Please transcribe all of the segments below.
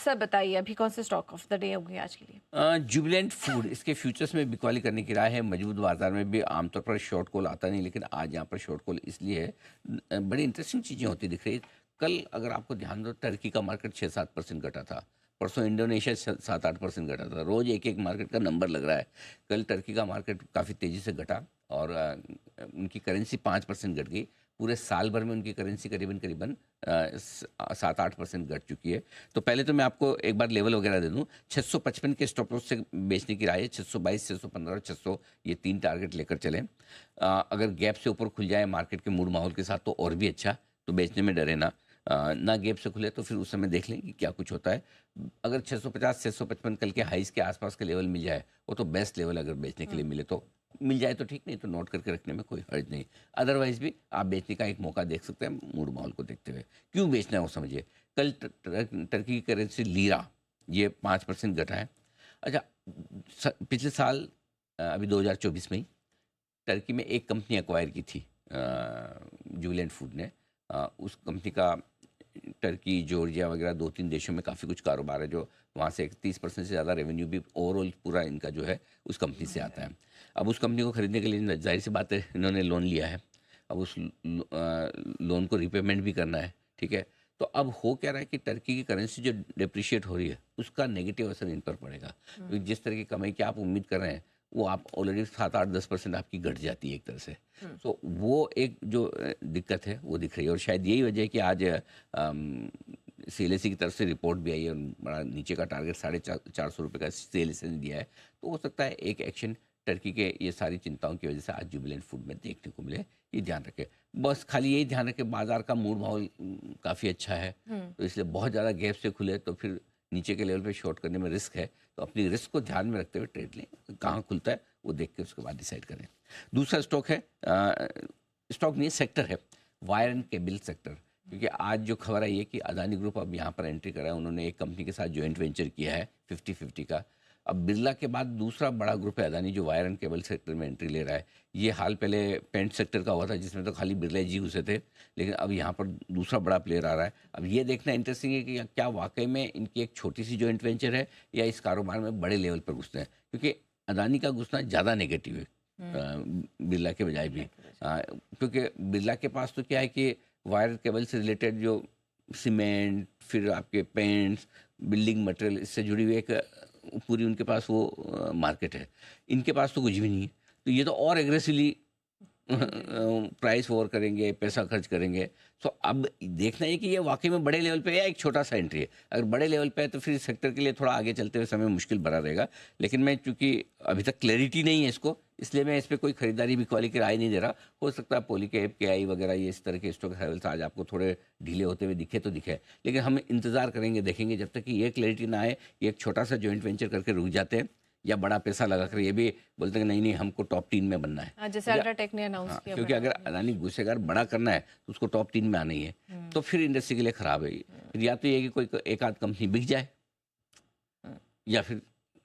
Sir बताइए अभी कौन से स्टॉक ऑफ द डे होंगे आज के लिए? जुबिलेंट फूड, इसके फ्यूचर्स में बिकवाली करने की राय है। मजबूत बाजार में भी आमतौर पर शॉर्ट कॉल आता नहीं, लेकिन आज यहाँ पर शॉर्ट कॉल इसलिए है, बड़ी इंटरेस्टिंग चीज़ें होती दिख रही है। कल अगर आपको ध्यान दो, टर्की का मार्केट 6-7% घटा था। परसों इंडोनेशिया 7-8% घटा था। रोज़ एक एक मार्केट का नंबर लग रहा है। कल टर्की का मार्केट काफ़ी तेज़ी से घटा और उनकी करेंसी 5% घट गई। पूरे साल भर में उनकी करेंसी करीबन करीबन 7-8% घट चुकी है। तो पहले तो मैं आपको एक बार लेवल वगैरह दे दूं। 655 के स्टॉप लॉस से बेचने की राय है। 622, 615 और 600, ये 3 टारगेट लेकर चलें। अगर गैप से ऊपर खुल जाए मार्केट के मूड माहौल के साथ तो और भी अच्छा, तो बेचने में डरे ना। ना गैप से खुले तो फिर उस समय देख लें कि क्या कुछ होता है। अगर 650, 655 कल के हाइस के आसपास के लेवल मिल जाए, वो तो बेस्ट लेवल अगर बेचने के लिए मिले तो मिल जाए तो ठीक, नहीं तो नोट करके रखने में कोई हर्ज नहीं। अदरवाइज भी आप बेचने का एक मौका देख सकते हैं मूड माहौल को देखते हुए। क्यों बेचना है वो समझिए। कल टर्की की करेंसी लीरा ये 5% घटा है। अच्छा, पिछले साल अभी 2024 में ही टर्की में एक कंपनी एक्वायर की थी जुबिलेंट फूड ने। उस कंपनी का टर्की, जॉर्जिया वगैरह 2-3 देशों में काफ़ी कुछ कारोबार है, जो वहाँ से 30% से ज़्यादा रेवेन्यू भी ओवरऑल पूरा इनका जो है उस कंपनी से आता है। अब उस कंपनी को खरीदने के लिए जाहिर सी बात है इन्होंने लोन लिया है। अब उस लोन को रिपेमेंट भी करना है, ठीक है। तो अब हो क्या रहा है कि टर्की की करेंसी जो डिप्रिशिएट हो रही है उसका नेगेटिव असर इन पर पड़ेगा, क्योंकि जिस तरह की कमाई की आप उम्मीद कर रहे हैं वो आप ऑलरेडी 7-8-10% आपकी घट जाती है एक तरह से। तो वो एक जो दिक्कत है वो दिख रही है, और शायद यही वजह है कि आज सीएलएसई की तरफ से रिपोर्ट भी आई है और बड़ा नीचे का टारगेट 450 रुपये का सीएलएसई ने दिया है। तो हो सकता है एक एक्शन टर्की के ये सारी चिंताओं की वजह से आज जुबिलेंट फूड में देखने को मिले। ये ध्यान रखें, बस खाली यही ध्यान रखें बाजार का मूड माहौल काफ़ी अच्छा है, तो इसलिए बहुत ज़्यादा गैप से खुले तो फिर नीचे के लेवल पे शॉर्ट करने में रिस्क है। तो अपनी रिस्क को ध्यान में रखते हुए ट्रेड लें, कहाँ खुलता है वो देख के उसके बाद डिसाइड करें। दूसरा स्टॉक है, स्टॉक नहीं सेक्टर है, वायर एंड केबल सेक्टर। क्योंकि आज जो खबर आई है कि अदानी ग्रुप अब यहाँ पर एंट्री करा है। उन्होंने एक कंपनी के साथ जॉइंट वेंचर किया है 50-50 का। अब बिरला के बाद दूसरा बड़ा ग्रुप है अदानी जो वायर एंड केबल सेक्टर में एंट्री ले रहा है। ये हाल पहले पेंट सेक्टर का हुआ था जिसमें तो खाली बिरला जी घुसे थे, लेकिन अब यहाँ पर दूसरा बड़ा प्लेयर आ रहा है। अब ये देखना इंटरेस्टिंग है कि क्या वाकई में इनकी एक छोटी सी जॉइंट वेंचर है या इस कारोबार में बड़े लेवल पर घुसते हैं, क्योंकि अदानी का घुसना ज़्यादा नेगेटिव है बिरला के बजाय भी। क्योंकि बिरला के पास तो क्या है कि वायर केबल से रिलेटेड जो सीमेंट, फिर आपके पेंट्स, बिल्डिंग मटेरियल, इससे जुड़ी हुई एक पूरी उनके पास वो मार्केट है। इनके पास तो कुछ भी नहीं है, तो ये तो और एग्रेसिवली प्राइस वॉर करेंगे, पैसा खर्च करेंगे। तो अब देखना है कि ये वाकई में बड़े लेवल पे है या एक छोटा सा एंट्री है। अगर बड़े लेवल पे है तो फिर सेक्टर के लिए थोड़ा आगे चलते हुए समय मुश्किल भरा रहेगा। लेकिन मैं चूंकि अभी तक क्लैरिटी नहीं है इसको, इसलिए मैं इस पर कोई खरीदारी बिकवाली की राय नहीं दे रहा। हो सकता है पॉलीकैब, केआई वगैरह ये इस तरह के स्टॉक लेवल्स आज आपको थोड़े ढीले होते हुए दिखे तो दिखे, लेकिन हम इंतजार करेंगे, देखेंगे जब तक कि ये क्लैरिटी ना आए। ये एक छोटा सा जॉइंट वेंचर करके रुक जाते हैं या बड़ा पैसा लगा कर ये भी बोलते हैं कि नहीं नहीं हमको टॉप 3 में बनना है। जैसे अल्ट्राटेक ने अनाउंस किया। क्योंकि अगर अदानी घुसेगा, बड़ा करना है तो उसको टॉप 3 में आना ही है, तो फिर इंडस्ट्री के लिए खराब है। फिर या तो ये कि कोई एक आध कंपनी बिक जाए या फिर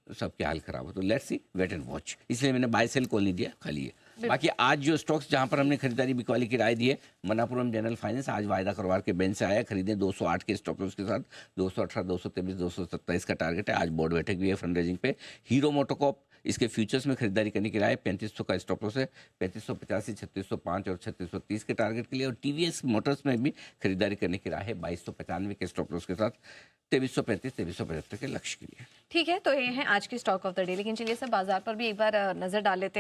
सबके हाल खराब हो। तो let's see, wait and watch. इसलिए मैंने बाय सेल कॉल नहीं दिया, खाली है। बाकी आज जो स्टॉक्स जहां पर हमने खरीदारी बिकवाली की राय दी है, मनापुरम जनरल फाइनेंस आज वायदा कारोबार के बेंच से आया, खरीदे 208 के स्टॉप लॉस के साथ। 218, 223, 227 का टारगेट है। आज बोर्ड बैठक भी है फंड रेजिंग पे। हीरो मोटोकॉप, इसके फ्यूचर्स में खरीदारी करने की राय, 3500 का स्टॉप लॉस है। 3585, 3605 और 3630 के टारगेट के लिए। और टीवीएस मोटर्स में भी खरीदारी करने की राय है 2295 के स्टॉप लॉस के साथ, 2335, 2375 के लक्ष्य के लिए। ठीक है, तो ये है आज की स्टॉक ऑफ द डे। लेकिन चलिए सर बाजार पर भी एक बार नजर डाल लेते हैं।